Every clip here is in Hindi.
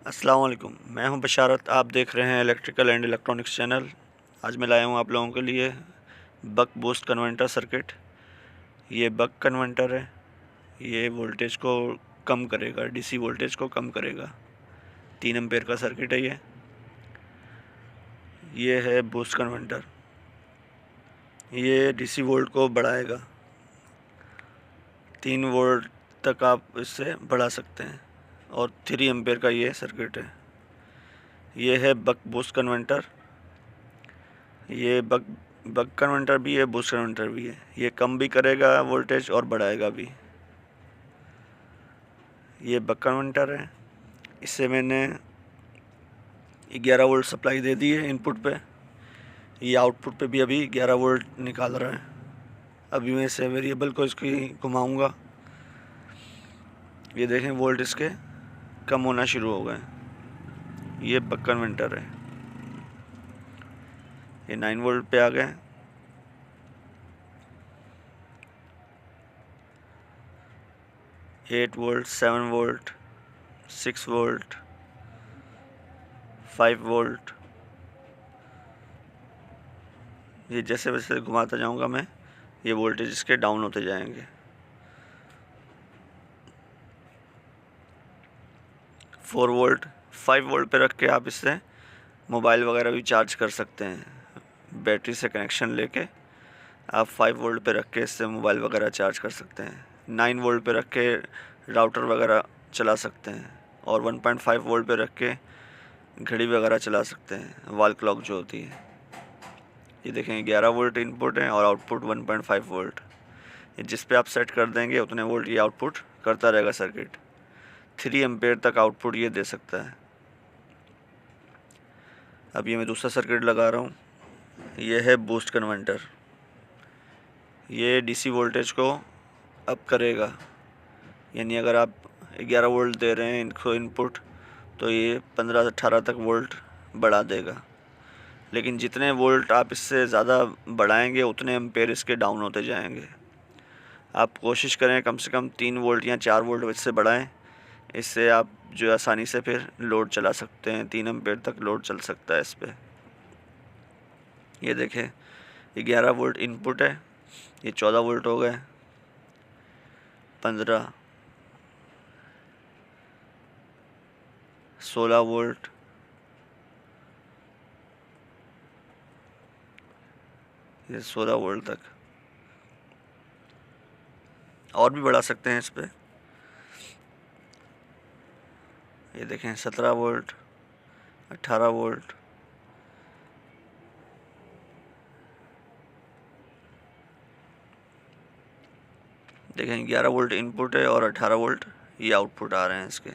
अस्सलाम वालेकुम, मैं हूं बशारत। आप देख रहे हैं इलेक्ट्रिकल एंड इलेक्ट्रॉनिक्स चैनल। आज मैं लाया हूं आप लोगों के लिए बक बूस्ट कन्वर्टर सर्किट। ये बक कन्वर्टर है। ये वोल्टेज को कम करेगा, डीसी वोल्टेज को कम करेगा। 3 एम्पेयर का सर्किट है ये है बूस्ट कन्वर्टर। ये डीसी वोल्ट को बढ़ाएगा। 3 वोल्ट तक आप इससे बढ़ा सकते हैं और 3 एम्पेयर का ये सर्किट है। ये है बक बूस्ट कन्वर्टर। ये बक कन्वर्टर भी है, बूस्ट कन्वर्टर भी है। ये कम भी करेगा वोल्टेज और बढ़ाएगा भी। ये बक कन्वर्टर है। इससे मैंने 11 वोल्ट सप्लाई दे दी है इनपुट पे। ये आउटपुट पे भी अभी 11 वोल्ट निकाल रहा है। अभी मैं इसे वेरिएबल को इसकी घुमाऊंगा। ये देखें वोल्ट इसके कम होना शुरू हो गए। ये बक कन्वर्टर है। ये 9 वोल्ट पे आ गए। Eight volt, 7 volt, 6 volt, 5 volt. ये जैसे वैसे घुमाता जाऊंगा मैं, ये वोल्टेज इसके डाउन होते जाएंगे। 4 वोल्ट, 5 वोल्ट पे रख के आप इससे मोबाइल वगैरह भी चार्ज कर सकते हैं। बैटरी से कनेक्शन लेके आप 5 वोल्ट पे रख के इससे मोबाइल वगैरह चार्ज कर सकते हैं। 9 वोल्ट पे रख के राउटर वगैरह चला सकते हैं और 1.5 वोल्ट पे रख के घड़ी वगैरह चला सकते हैं, वॉल क्लॉक जो होती है। ये देखें 11 वोल्ट इनपुट है और आउटपुट 1.5 वोल्ट। ये जिस पे आप सेट कर देंगे उतने वोल्ट ये आउटपुट करता रहेगा सर्किट। 3 एम्पेयर तक आउटपुट ये दे सकता है। अब ये मैं दूसरा सर्किट लगा रहा हूँ। ये है बूस्ट कन्वर्टर। ये डीसी वोल्टेज को अप करेगा। यानी अगर आप 11 वोल्ट दे रहे हैं इनको इनपुट, तो ये 15 से 18 तक वोल्ट बढ़ा देगा। लेकिन जितने वोल्ट आप इससे ज़्यादा बढ़ाएंगे उतने एम्पेयर इसके डाउन होते जाएंगे। आप कोशिश करें कम से कम 3 वोल्ट या 4 वोल्ट इससे बढ़ाएं। इससे आप जो आसानी से फिर लोड चला सकते हैं। 3 एम्पेयर तक लोड चल सकता है इस पर। ये देखें ये 11 वोल्ट इनपुट है, ये 14 वोल्ट हो गए, 15, 16 वोल्ट, ये 16 वोल्ट तक और भी बढ़ा सकते हैं इस पर। ये देखें 17 वोल्ट, 18 वोल्ट, देखें 11 वोल्ट इनपुट है और 18 वोल्ट ये आउटपुट आ रहे हैं इसके।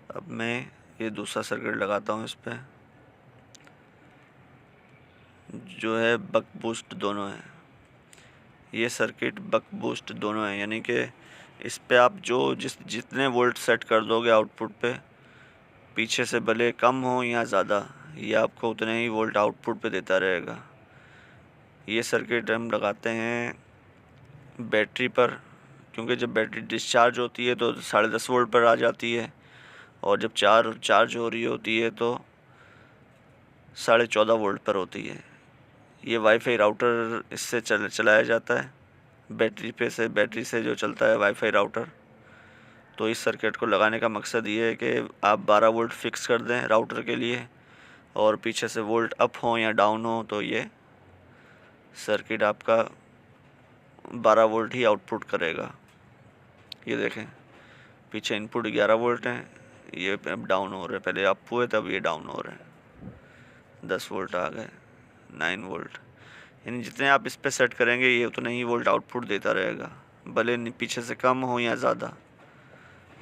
अब मैं ये दूसरा सर्किट लगाता हूँ इस पर। जो है बक बूस्ट दोनों है। ये सर्किट बक बूस्ट दोनों है, यानी कि इस पे आप जितने वोल्ट सेट कर दोगे आउटपुट पे, पीछे से भले कम हो या ज़्यादा, ये आपको उतने ही वोल्ट आउटपुट पे देता रहेगा। ये सर्किट हम लगाते हैं बैटरी पर, क्योंकि जब बैटरी डिस्चार्ज होती है तो 10.5 वोल्ट पर आ जाती है और जब चार्ज हो रही होती है तो 14.5 वोल्ट पर होती है। ये वाईफाई राउटर इससे चलाया जाता है, बैटरी से जो चलता है वाईफाई राउटर। तो इस सर्किट को लगाने का मकसद ये है कि आप 12 वोल्ट फिक्स कर दें राउटर के लिए और पीछे से वोल्ट अप हो या डाउन हो तो ये सर्किट आपका 12 वोल्ट ही आउटपुट करेगा। ये देखें पीछे इनपुट 11 वोल्ट हैं, ये अब डाउन हो रहे हैं। पहले अप हुए तब ये डाउन हो रहे हैं। 10 वोल्ट आ गए, 9 वोल्ट। यानी जितने आप इस पर सेट करेंगे ये उतने ही वोल्ट आउटपुट देता रहेगा, भले पीछे से कम हो या ज़्यादा।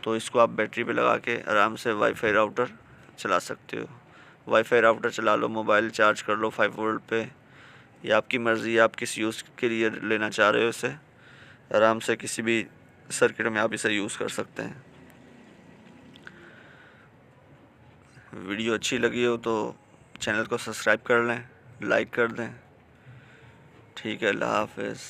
तो इसको आप बैटरी पे लगा के आराम से वाईफाई राउटर चला सकते हो। वाईफाई राउटर चला लो, मोबाइल चार्ज कर लो 5 वोल्ट पे, या आपकी मर्ज़ी, आप किस यूज़ के लिए लेना चाह रहे हो इसे। आराम से किसी भी सर्किट में आप इसे यूज़ कर सकते हैं। वीडियो अच्छी लगी हो तो चैनल को सब्सक्राइब कर लें, लाइक कर दें। ठीक है, अल्लाह हाफ़िज़।